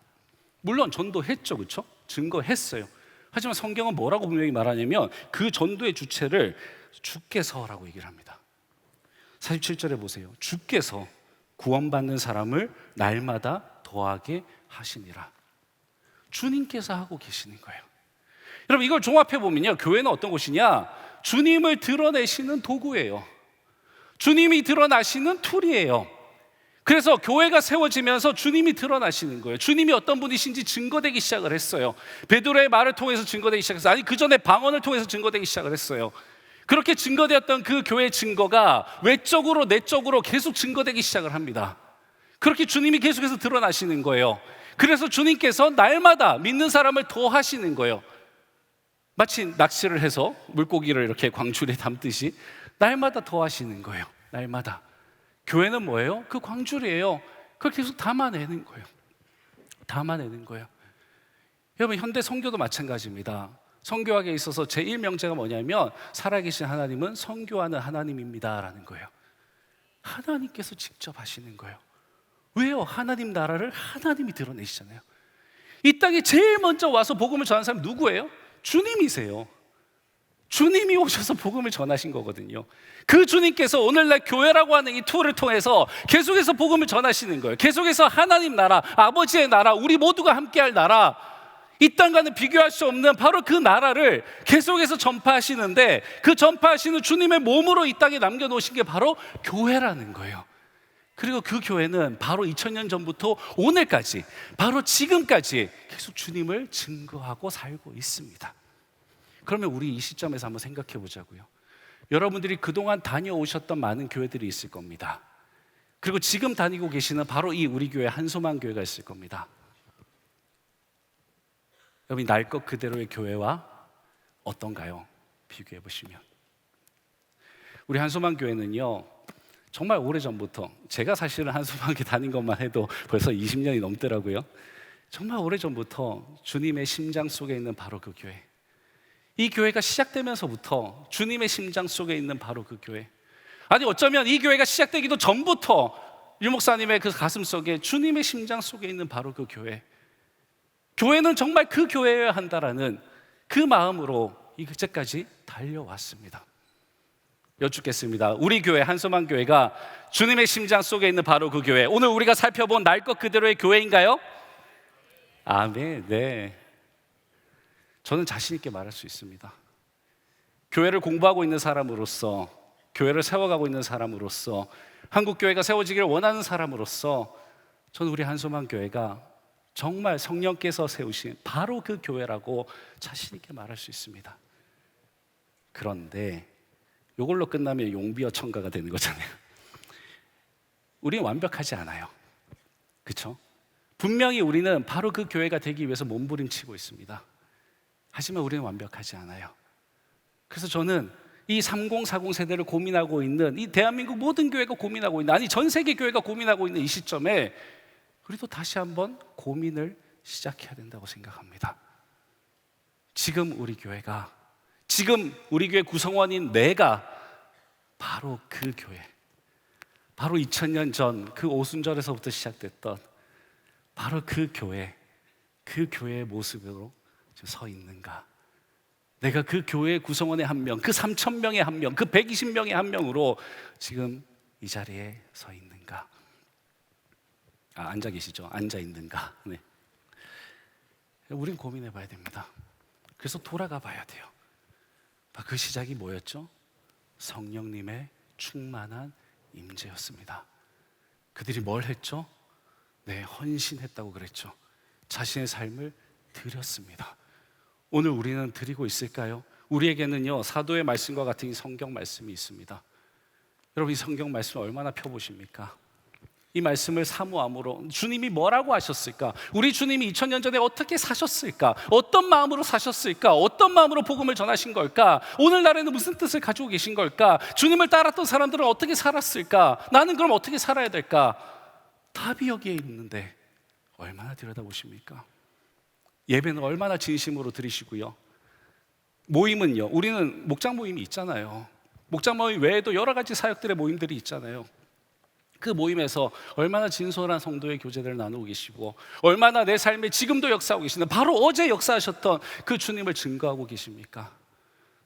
물론 전도했죠, 그렇죠? 증거했어요. 하지만 성경은 뭐라고 분명히 말하냐면 그 전도의 주체를 주께서라고 얘기를 합니다. 47절에 보세요. 주께서 구원받는 사람을 날마다 더하게 하시니라. 주님께서 하고 계시는 거예요. 여러분, 이걸 종합해 보면요, 교회는 어떤 곳이냐? 주님을 드러내시는 도구예요. 주님이 드러나시는 툴이에요. 그래서 교회가 세워지면서 주님이 드러나시는 거예요. 주님이 어떤 분이신지 증거되기 시작을 했어요. 베드로의 말을 통해서 증거되기 시작했어요. 아니, 그 전에 방언을 통해서 증거되기 시작을 했어요. 그렇게 증거되었던 그 교회의 증거가 외적으로 내적으로 계속 증거되기 시작을 합니다. 그렇게 주님이 계속해서 드러나시는 거예요. 그래서 주님께서 날마다 믿는 사람을 더 하시는 거예요. 마치 낚시를 해서 물고기를 이렇게 광줄에 담듯이 날마다 더 하시는 거예요. 날마다. 교회는 뭐예요? 그 광줄이에요. 그걸 계속 담아내는 거예요. 담아내는 거예요. 여러분, 현대 선교도 마찬가지입니다. 선교학에 있어서 제1명제가 뭐냐면 살아계신 하나님은 선교하는 하나님입니다 라는 거예요. 하나님께서 직접 하시는 거예요. 왜요? 하나님 나라를 하나님이 드러내시잖아요. 이 땅에 제일 먼저 와서 복음을 전하는 사람이 누구예요? 주님이세요. 주님이 오셔서 복음을 전하신 거거든요. 그 주님께서 오늘날 교회라고 하는 이 툴을 통해서 계속해서 복음을 전하시는 거예요. 계속해서 하나님 나라, 아버지의 나라, 우리 모두가 함께할 나라, 이 땅과는 비교할 수 없는 바로 그 나라를 계속해서 전파하시는데, 그 전파하시는 주님의 몸으로 이 땅에 남겨놓으신 게 바로 교회라는 거예요. 그리고 그 교회는 바로 2000년 전부터 오늘까지, 바로 지금까지 계속 주님을 증거하고 살고 있습니다. 그러면 우리 이 시점에서 한번 생각해 보자고요. 여러분들이 그동안 다녀오셨던 많은 교회들이 있을 겁니다. 그리고 지금 다니고 계시는 바로 이 우리 교회 한소만 교회가 있을 겁니다. 여러분, 날 것 그대로의 교회와 어떤가요? 비교해 보시면 우리 한소만 교회는요, 정말 오래전부터, 제가 사실은 한소만교회 다닌 것만 해도 벌써 20년이 넘더라고요. 정말 오래전부터 주님의 심장 속에 있는 바로 그 교회, 이 교회가 시작되면서부터 주님의 심장 속에 있는 바로 그 교회, 아니 어쩌면 이 교회가 시작되기도 전부터 유 목사님의 그 가슴 속에 주님의 심장 속에 있는 바로 그 교회, 교회는 정말 그 교회여야 한다라는 그 마음으로 이제까지 달려왔습니다. 여쭙겠습니다. 우리 교회 한소만 교회가 주님의 심장 속에 있는 바로 그 교회, 오늘 우리가 살펴본 날 것 그대로의 교회인가요? 아멘. 네, 저는 자신 있게 말할 수 있습니다. 교회를 공부하고 있는 사람으로서, 교회를 세워가고 있는 사람으로서, 한국 교회가 세워지기를 원하는 사람으로서 저는 우리 한소만 교회가 정말 성령께서 세우신 바로 그 교회라고 자신 있게 말할 수 있습니다. 그런데 이걸로 끝나면 용비어 청가가 되는 거잖아요. 우리는 완벽하지 않아요. 그렇죠? 분명히 우리는 바로 그 교회가 되기 위해서 몸부림치고 있습니다. 하지만 우리는 완벽하지 않아요. 그래서 저는 이 3040 세대를 고민하고 있는 이 대한민국 모든 교회가 고민하고 있는, 아니 전 세계 교회가 고민하고 있는 이 시점에 우리도 다시 한번 고민을 시작해야 된다고 생각합니다. 지금 우리 교회가, 지금 우리 교회 구성원인 내가 바로 그 교회, 바로 2000년 전 그 오순절에서부터 시작됐던 바로 그 교회의 모습으로 서 있는가? 내가 그 교회의 구성원의 한 명, 그 3000명의 한 명, 그 120명의 한 명으로 지금 이 자리에 서 있는가? 앉아 계시죠? 앉아 있는가? 네. 우린 고민해 봐야 됩니다. 그래서 돌아가 봐야 돼요. 그 시작이 뭐였죠? 성령님의 충만한 임재였습니다. 그들이 뭘 했죠? 네, 헌신했다고 그랬죠. 자신의 삶을 드렸습니다. 오늘 우리는 드리고 있을까요? 우리에게는요, 사도의 말씀과 같은 이 성경 말씀이 있습니다. 여러분, 이 성경 말씀을 얼마나 펴보십니까? 이 말씀을 사모함으로 주님이 뭐라고 하셨을까? 우리 주님이 2000년 전에 어떻게 사셨을까? 어떤 마음으로 사셨을까? 어떤 마음으로 복음을 전하신 걸까? 오늘날에는 무슨 뜻을 가지고 계신 걸까? 주님을 따랐던 사람들은 어떻게 살았을까? 나는 그럼 어떻게 살아야 될까? 답이 여기에 있는데 얼마나 들여다보십니까? 예배는 얼마나 진심으로 드리시고요. 모임은요, 우리는 목장 모임이 있잖아요. 목장 모임 외에도 여러 가지 사역들의 모임들이 있잖아요. 그 모임에서 얼마나 진솔한 성도의 교제를 나누고 계시고, 얼마나 내 삶에 지금도 역사하고 계시는, 바로 어제 역사하셨던 그 주님을 증거하고 계십니까?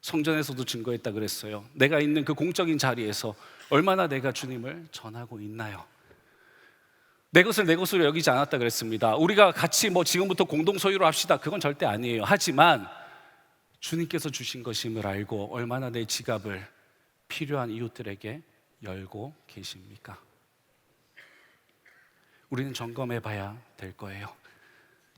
성전에서도 증거했다 그랬어요. 내가 있는 그 공적인 자리에서 얼마나 내가 주님을 전하고 있나요? 내 것을 내 것으로 여기지 않았다 그랬습니다. 우리가 같이 지금부터 공동 소유로 합시다, 그건 절대 아니에요. 하지만 주님께서 주신 것임을 알고 얼마나 내 지갑을 필요한 이웃들에게 열고 계십니까? 우리는 점검해 봐야 될 거예요.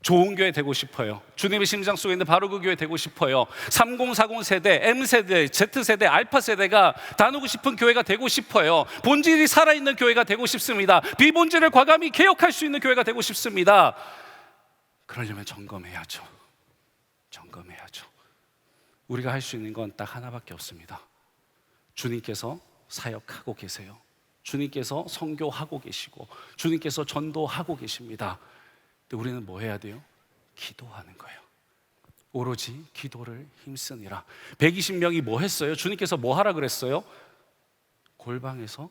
좋은 교회 되고 싶어요. 주님의 심장 속에 있는 바로 그 교회 되고 싶어요. 3040 세대, M세대, Z세대, 알파세대가 나누고 싶은 교회가 되고 싶어요. 본질이 살아있는 교회가 되고 싶습니다. 비본질을 과감히 개혁할 수 있는 교회가 되고 싶습니다. 그러려면 점검해야죠. 점검해야죠. 우리가 할 수 있는 건 딱 하나밖에 없습니다. 주님께서 사역하고 계세요. 주님께서 선교하고 계시고 주님께서 전도하고 계십니다. 근데 우리는 뭐 해야 돼요? 기도하는 거예요. 오로지 기도를 힘쓰니라. 120명이 뭐 했어요? 주님께서 뭐 하라 그랬어요? 골방에서,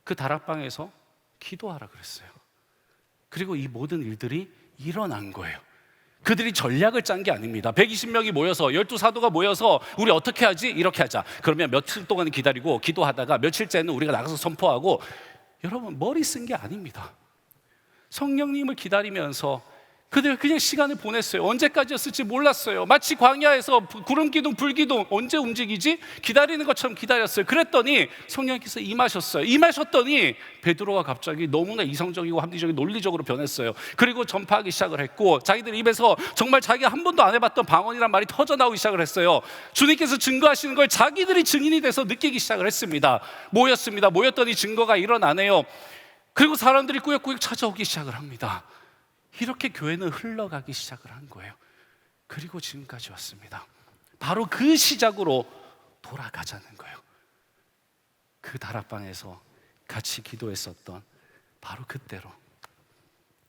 그 다락방에서 기도하라 그랬어요. 그리고 이 모든 일들이 일어난 거예요. 그들이 전략을 짠 게 아닙니다. 120명이 모여서, 12사도가 모여서 우리 어떻게 하지? 이렇게 하자. 그러면 며칠 동안 기다리고 기도하다가 며칠째는 우리가 나가서 선포하고, 여러분 머리 쓴 게 아닙니다. 성령님을 기다리면서 그들 그냥 시간을 보냈어요. 언제까지였을지 몰랐어요. 마치 광야에서 구름 기둥, 불 기둥 언제 움직이지? 기다리는 것처럼 기다렸어요. 그랬더니 성령님께서 임하셨어요. 임하셨더니 베드로가 갑자기 너무나 이성적이고 합리적이고 논리적으로 변했어요. 그리고 전파하기 시작을 했고, 자기들 입에서 정말 자기가 한 번도 안 해봤던 방언이란 말이 터져나오기 시작을 했어요. 주님께서 증거하시는 걸 자기들이 증인이 돼서 느끼기 시작을 했습니다. 모였습니다. 모였더니 증거가 일어나네요. 그리고 사람들이 꾸역꾸역 찾아오기 시작을 합니다. 이렇게 교회는 흘러가기 시작을 한 거예요. 그리고 지금까지 왔습니다. 바로 그 시작으로 돌아가자는 거예요. 그 다락방에서 같이 기도했었던 바로 그때로.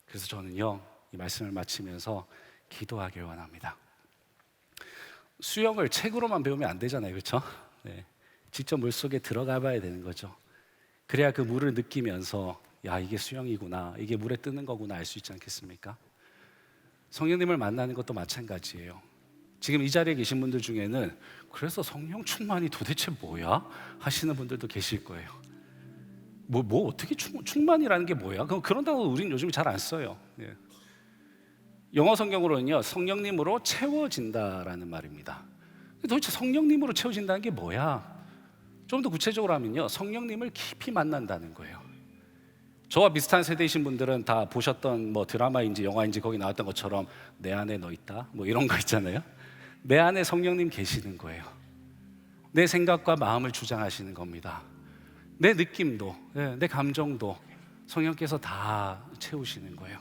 그래서 저는요, 이 말씀을 마치면서 기도하길 원합니다. 수영을 책으로만 배우면 안 되잖아요, 그렇죠? 네. 직접 물속에 들어가 봐야 되는 거죠. 그래야 그 물을 느끼면서 야, 이게 수영이구나, 이게 물에 뜨는 거구나 알 수 있지 않겠습니까? 성령님을 만나는 것도 마찬가지예요. 지금 이 자리에 계신 분들 중에는 그래서 성령 충만이 도대체 뭐야? 하시는 분들도 계실 거예요. 어떻게 충만이라는 게 뭐야? 그런 단어 우린 요즘 잘 안 써요. 예. 영어 성경으로는요, 성령님으로 채워진다라는 말입니다. 도대체 성령님으로 채워진다는 게 뭐야? 좀 더 구체적으로 하면요, 성령님을 깊이 만난다는 거예요. 저와 비슷한 세대이신 분들은 다 보셨던 드라마인지 영화인지 거기 나왔던 것처럼 내 안에 너 있다, 이런 거 있잖아요. 내 안에 성령님 계시는 거예요. 내 생각과 마음을 주장하시는 겁니다. 내 느낌도, 내 감정도 성령께서 다 채우시는 거예요.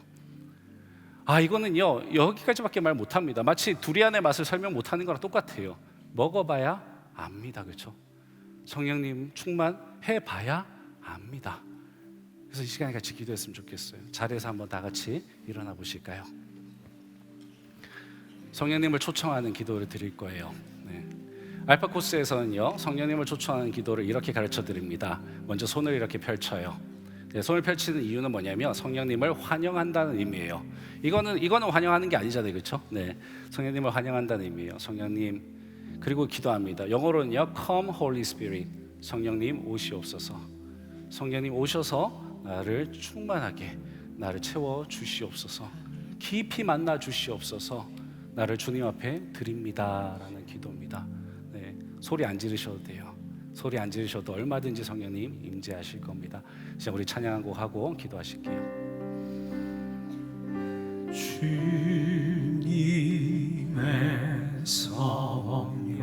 이거는요 여기까지밖에 말 못합니다. 마치 두리안의 맛을 설명 못하는 거랑 똑같아요. 먹어봐야 압니다. 그렇죠? 성령님 충만해봐야 압니다. 그래서 이 시간에 같이 기도했으면 좋겠어요. 자리에서 한번 다 같이 일어나 보실까요? 성령님을 초청하는 기도를 드릴 거예요. 알파 코스에서는요 성령님을 초청하는 기도를 이렇게 가르쳐 드립니다. 먼저 손을 이렇게 펼쳐요. 손을 펼치는 이유는 뭐냐면 성령님을 환영한다는 의미예요. 이거는 환영하는 게 아니잖아요, 그렇죠? 성령님을 환영한다는 의미예요. 성령님, 그리고 기도합니다. 영어로는요, Come Holy Spirit, 성령님 오시옵소서. 성령님 오셔서 나를 충만하게 나를 채워 주시옵소서. 깊이 만나 주시옵소서. 나를 주님 앞에 드립니다라는 기도입니다. 소리 안 지르셔도 돼요. 소리 안 지르셔도 얼마든지 성령님 임재하실 겁니다. 이제 우리 찬양 한 곡 하고 기도하실게요. 주님의 성령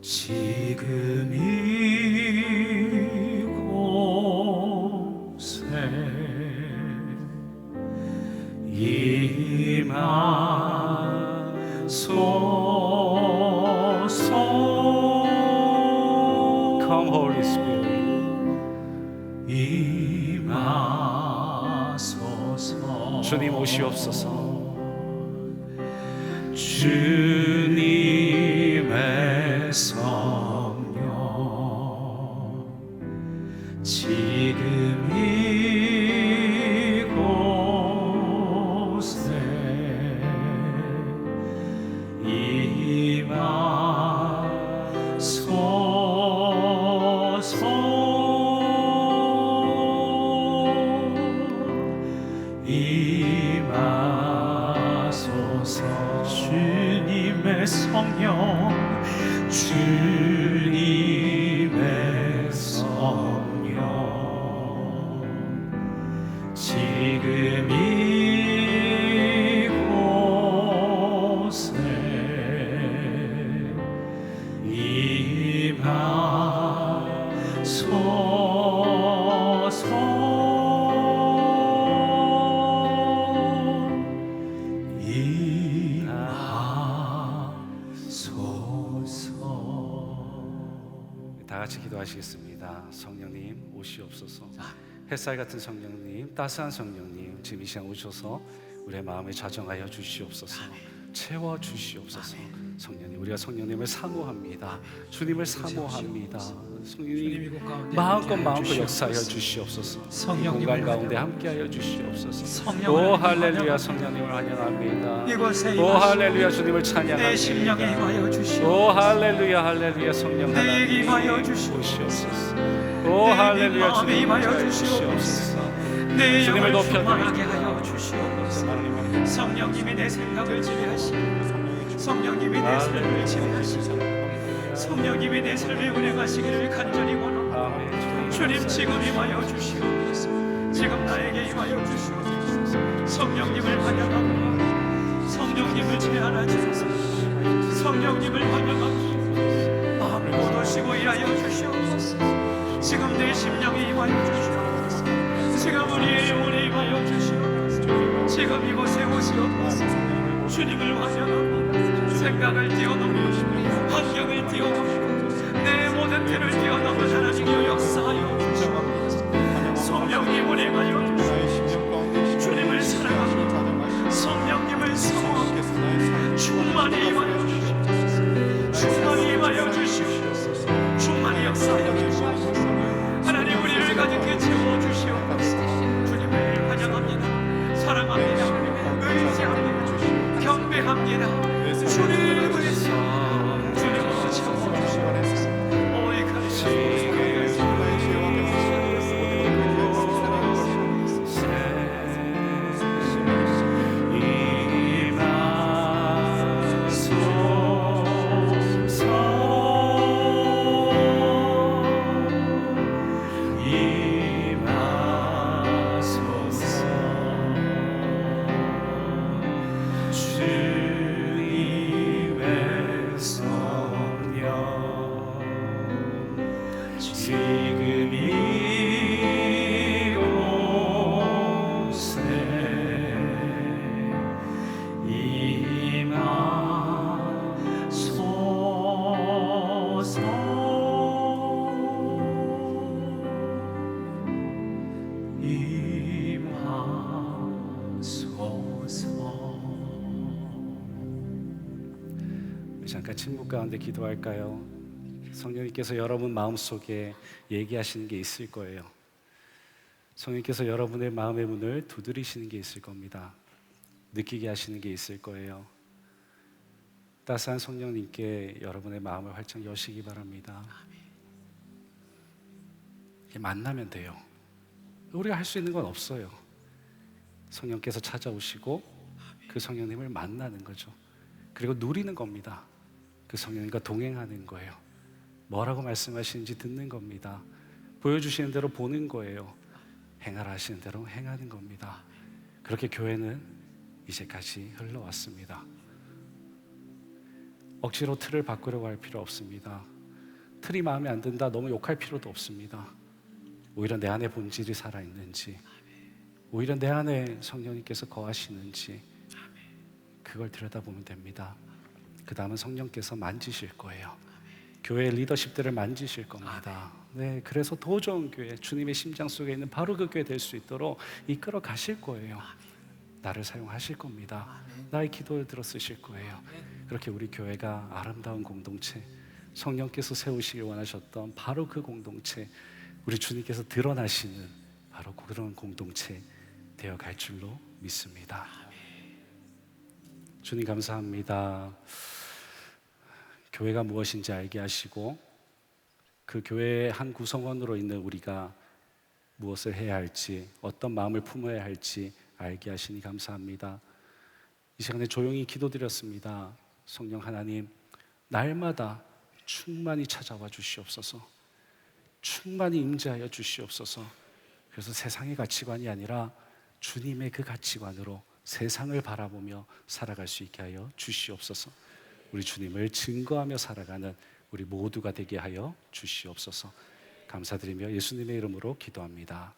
지금 이곳에 임하소서. Come Holy Spirit, 임하소서. 주님 오시옵소서. 주님의 성령 지금 이곳에 임하소서. 주님의 성령 주님의 성령 지금 이곳에 다 같이 기도하시겠습니다. 성령님 오시옵소서. 햇살 같은 성령님, 따스한 성령님, 지금 이 시간 오셔서 우리의 마음에 자정하여 주시옵소서. 채워 주시옵소서. 성령님, 우리가 성령님을 사모합니다. 주님을 사모합니다. 성령님 마음껏 역사하여 주시옵소서. 이 공간 가운데 함께하여 주시옵소서. 오 할렐루야, 성령님을 환영합니다. 오 할렐루야, 주님을 찬양합니다. 내 심령에 임하여 주시옵소서. 오 할렐루야, 할렐루야, 성령 하나님 임하여 오시옵소서. 오 할렐루야, 주님 임하여 주시옵소서. 내 주님을 영을 높여드리고 충만하게 하여 주시옵소서. 성령님이 내 생각을 지배하시고 성령님이 내 삶을 지배하시고 성령님이 내 삶에 운행하시기를 간절히 원합니다. 주님 지금 임하여 주시옵소서. 지금 나에게 임하여 주시옵소서. 성령님을 환영합니다. 성령님을 제안하소서. 성령님을 환영합니다. 마음을 모두시고 일하여 주시옵소서. 지금 내 심령에 임하여 주시옵소서. 지금 우리의 영혼에 임하여 주시옵소서. 지금 이곳에 오시옵소서. 주님을 환영합니다. 생각을 뛰어넘고 환경을 뛰어넘고 내 모든 길을 뛰어넘은 하나님의 역사하여 주시옵소서. 성령님을 임하여 주시옵소서. 주님을 사랑합니다. 성령님을 사모합니다. 충만히 임하여 주시옵소서. 충만히 임하여 주시옵소서. 충만히 역사하여 주시옵소서. 하나님 우리를 가득히 채워주시옵소서. 주님을 환영합니다. 사랑합니다. 의지합니다. 경배합니다. 주님을 주님으로 채워주시옵소서. 오이 감사합니다. 잠깐 침묵 가운데 기도할까요? 성령님께서 여러분 마음속에 얘기하시는 게 있을 거예요. 성령님께서 여러분의 마음의 문을 두드리시는 게 있을 겁니다. 느끼게 하시는 게 있을 거예요. 따스한 성령님께 여러분의 마음을 활짝 여시기 바랍니다. 만나면 돼요. 우리가 할 수 있는 건 없어요. 성령께서 찾아오시고 그 성령님을 만나는 거죠. 그리고 누리는 겁니다. 그 성령님과 동행하는 거예요. 뭐라고 말씀하시는지 듣는 겁니다. 보여주시는 대로 보는 거예요. 행하라 하시는 대로 행하는 겁니다. 그렇게 교회는 이제까지 흘러왔습니다. 억지로 틀을 바꾸려고 할 필요 없습니다. 틀이 마음에 안 든다 너무 욕할 필요도 없습니다. 오히려 내 안에 본질이 살아있는지, 오히려 내 안에 성령님께서 거하시는지 그걸 들여다보면 됩니다. 그 다음은 성령께서 만지실 거예요. 교회의 리더십들을 만지실 겁니다. 네, 그래서 더 좋은 교회, 주님의 심장 속에 있는 바로 그 교회 될 수 있도록 이끌어 가실 거예요. 나를 사용하실 겁니다. 나의 기도를 들어 쓰실 거예요. 그렇게 우리 교회가 아름다운 공동체, 성령께서 세우시길 원하셨던 바로 그 공동체, 우리 주님께서 드러나시는 바로 그런 공동체 되어 갈 줄로 믿습니다. 주님 감사합니다. 교회가 무엇인지 알게 하시고 그 교회의 한 구성원으로 있는 우리가 무엇을 해야 할지, 어떤 마음을 품어야 할지 알게 하시니 감사합니다. 이 시간에 조용히 기도드렸습니다. 성령 하나님, 날마다 충만히 찾아와 주시옵소서. 충만히 임재하여 주시옵소서. 그래서 세상의 가치관이 아니라 주님의 그 가치관으로 세상을 바라보며 살아갈 수 있게 하여 주시옵소서. 우리 주님을 증거하며 살아가는 우리 모두가 되게 하여 주시옵소서. 감사드리며 예수님의 이름으로 기도합니다.